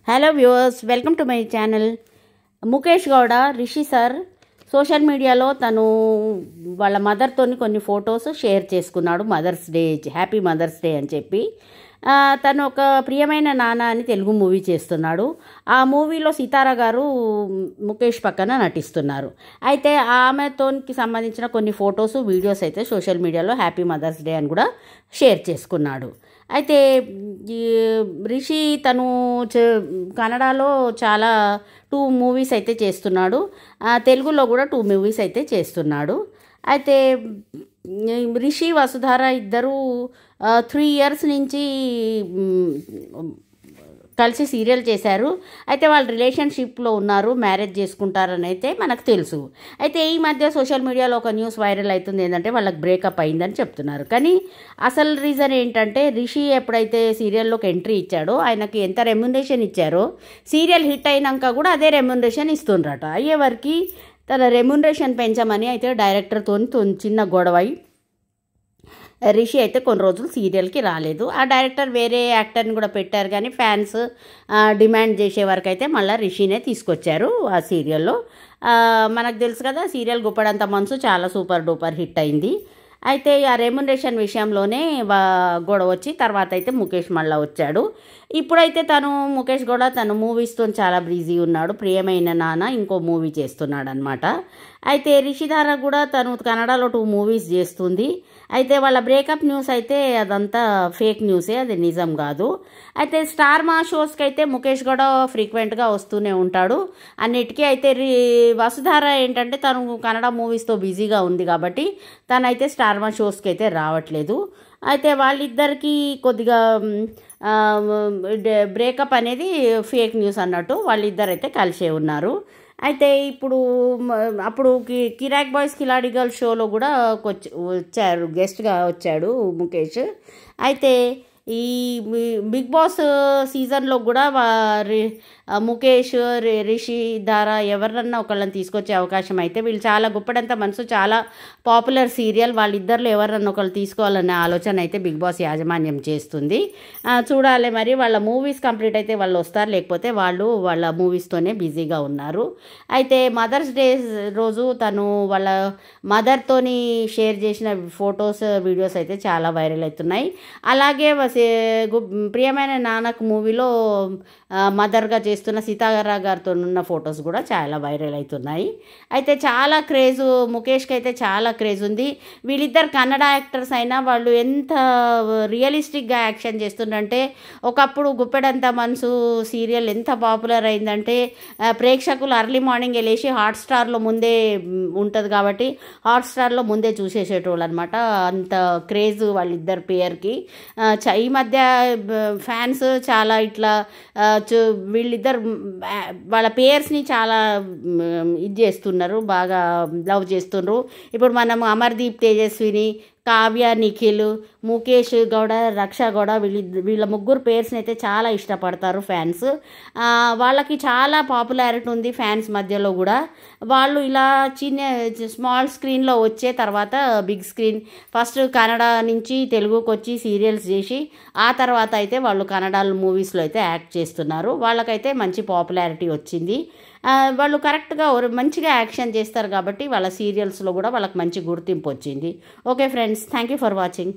Hello viewers, welcome to my channel. Mukesh Gowda Rishi sir social మీడియాలో తను వాళ్ళ మదర్తోని కొన్ని ఫొటోస్ షేర్ చేసుకున్నాడు. Mother's Day, happy Mother's Day అని చెప్పి. తను ఒక ప్రియమైన నాన్న అని తెలుగు మూవీ చేస్తున్నాడు. ఆ మూవీలో సితారా గారు ముఖేష్ పక్కన నటిస్తున్నారు. అయితే ఆమెతోనికి సంబంధించిన కొన్ని ఫొటోస్, వీడియోస్ అయితే సోషల్ మీడియాలో హ్యాపీ మదర్స్ డే అని కూడా షేర్ చేసుకున్నాడు. అయితే రిషి తను కన్నడలో చాలా 2 మూవీస్ అయితే చేస్తున్నాడు. తెలుగులో కూడా 2 మూవీస్ అయితే చేస్తున్నాడు. అయితే రిషి వసుధార ఇద్దరు 3 ఇయర్స్ నుంచి కలిసి సీరియల్ చేశారు. అయితే వాళ్ళు రిలేషన్షిప్లో ఉన్నారు, మ్యారేజ్ చేసుకుంటారని అయితే మనకు తెలుసు. అయితే ఈ మధ్య సోషల్ మీడియాలో ఒక న్యూస్ వైరల్ అవుతుంది, ఏంటంటే వాళ్ళకి బ్రేకప్ అయిందని చెప్తున్నారు. కానీ అసలు రీజన్ ఏంటంటే, రిషి ఎప్పుడైతే సీరియల్లోకి ఎంట్రీ ఇచ్చాడో ఆయనకి ఎంత రెమ్యునరేషన్ ఇచ్చారో, సీరియల్ హిట్ అయినాక కూడా అదే రెమ్యునరేషన్ ఇస్తుండ్రట. అయ్యేవరకు తన రెమ్యునరేషన్ పెంచమని అయితే డైరెక్టర్తో చిన్న గొడవ రిషి అయితే కొన్ని రోజులు సీరియల్కి రాలేదు. ఆ డైరెక్టర్ వేరే యాక్టర్ని కూడా పెట్టారు, కానీ ఫ్యాన్స్ డిమాండ్ చేసే వరకు అయితే మళ్ళీ రిషినే తీసుకొచ్చారు ఆ సీరియల్లో. మనకు తెలుసు కదా, సీరియల్ గుప్పడంత మనసు చాలా సూపర్ డూపర్ హిట్ అయింది. అయితే ఆ రెమ్యునరేషన్ విషయంలోనే గొడవ వచ్చి తర్వాత అయితే ముఖేష్ మళ్ళీ వచ్చాడు. ఇప్పుడైతే ముఖేష్ కూడా తను మూవీస్తో చాలా బిజీ ఉన్నాడు. ప్రియమైన నాన్న ఇంకో మూవీ చేస్తున్నాడు అనమాట. అయితే రిషిధార కూడా తను కన్నడలో 2 మూవీస్ చేస్తుంది. అయితే వాళ్ళ బ్రేకప్ న్యూస్ అయితే అదంతా ఫేక్ న్యూసే, అది నిజం కాదు. అయితే స్టార్ మా షోస్కి అయితే ముఖేష్ కూడా ఫ్రీక్వెంట్గా వస్తూనే ఉంటాడు అన్నిటికీ. అయితే వసుధార ఏంటంటే తను కన్నడ మూవీస్తో బిజీగా ఉంది కాబట్టి తనైతే స్టార్ మా షోస్కి అయితే రావట్లేదు. అయితే వాళ్ళిద్దరికీ కొద్దిగా బ్రేకప్ అనేది ఫేక్ న్యూస్ అన్నట్టు, వాళ్ళిద్దరైతే కలిసే ఉన్నారు. అయితే అప్పుడు కిరాక్ బాయ్స్ కిలాడి గర్ల్స్ షోలో కూడా వచ్చారు, గెస్ట్గా వచ్చాడు ముఖేష్. అయితే ఈ బిగ్ బాస్ సీజన్లో కూడా ముఖేష్, రిషి ధార ఎవరినన్నా ఒకళ్ళని తీసుకొచ్చే అవకాశం అయితే, వీళ్ళు చాలా గుప్పడంత మనసు చాలా పాపులర్ సీరియల్, వాళ్ళిద్దరిలో ఎవరినన్నా ఒకళ్ళు తీసుకోవాలనే ఆలోచన అయితే బిగ్ బాస్ యాజమాన్యం చేస్తుంది. చూడాలి మరి, వాళ్ళ మూవీస్ కంప్లీట్ అయితే వాళ్ళు వస్తారు, లేకపోతే వాళ్ళు వాళ్ళ మూవీస్తోనే బిజీగా ఉన్నారు. అయితే మదర్స్ డే రోజు తను వాళ్ళ మదర్తోని షేర్ చేసిన ఫొటోస్, వీడియోస్ అయితే చాలా వైరల్ అవుతున్నాయి. అలాగే ప్రియమైన నాన్నకు మూవీలో మదర్గా చేస్తున్న సీతారా గారితో ఉన్న ఫొటోస్ కూడా చాలా వైరల్ అవుతున్నాయి. అయితే చాలా క్రేజ్, ముఖేష్కి అయితే చాలా క్రేజ్ ఉంది. వీళ్ళిద్దరు కన్నడ యాక్టర్స్ అయినా వాళ్ళు ఎంత రియలిస్టిక్గా యాక్షన్ చేస్తుందంటే, ఒకప్పుడు గుప్పెడంత మనసు సీరియల్ ఎంత పాపులర్ అయిందంటే ప్రేక్షకులు అర్లీ మార్నింగ్ వెళ్ళేసి హాట్స్టార్లో ముందే ఉంటుంది కాబట్టి హాట్స్టార్లో ముందే చూసేసేటోళ్ళు అనమాట. అంత క్రేజ్ వాళ్ళిద్దరు పేరుకి. ఈ మధ్య ఫ్యాన్స్ చాలా ఇట్లా వీళ్ళిద్దరు వాళ్ళ పేర్స్ని చాలా ఇది చేస్తున్నారు, బాగా లవ్ చేస్తున్నారు. ఇప్పుడు మనం అమర్దీప్ తేజస్విని, కావ్య నిఖిల్, ముఖేష్ గౌడ, రక్ష గౌడ, వీళ్ళ ముగ్గురు పేర్స్ని అయితే చాలా ఇష్టపడతారు ఫ్యాన్స్. వాళ్ళకి చాలా పాపులారిటీ ఉంది ఫ్యాన్స్ మధ్యలో కూడా. వాళ్ళు ఇలా స్మాల్ స్క్రీన్లో వచ్చే తర్వాత బిగ్ స్క్రీన్, ఫస్ట్ కన్నడ నుంచి తెలుగుకి వచ్చి సీరియల్స్ చేసి ఆ తర్వాత అయితే వాళ్ళు కన్నడ మూవీస్లో అయితే యాక్ట్ చేస్తున్నారు. వాళ్ళకైతే మంచి పాపులారిటీ వచ్చింది. వాళ్ళు కరెక్ట్గా మంచిగా యాక్షన్ చేస్తారు కాబట్టి వాళ్ళ సీరియల్స్లో కూడా వాళ్ళకి మంచి గుర్తింపు వచ్చింది. Okay friends, thank you for watching.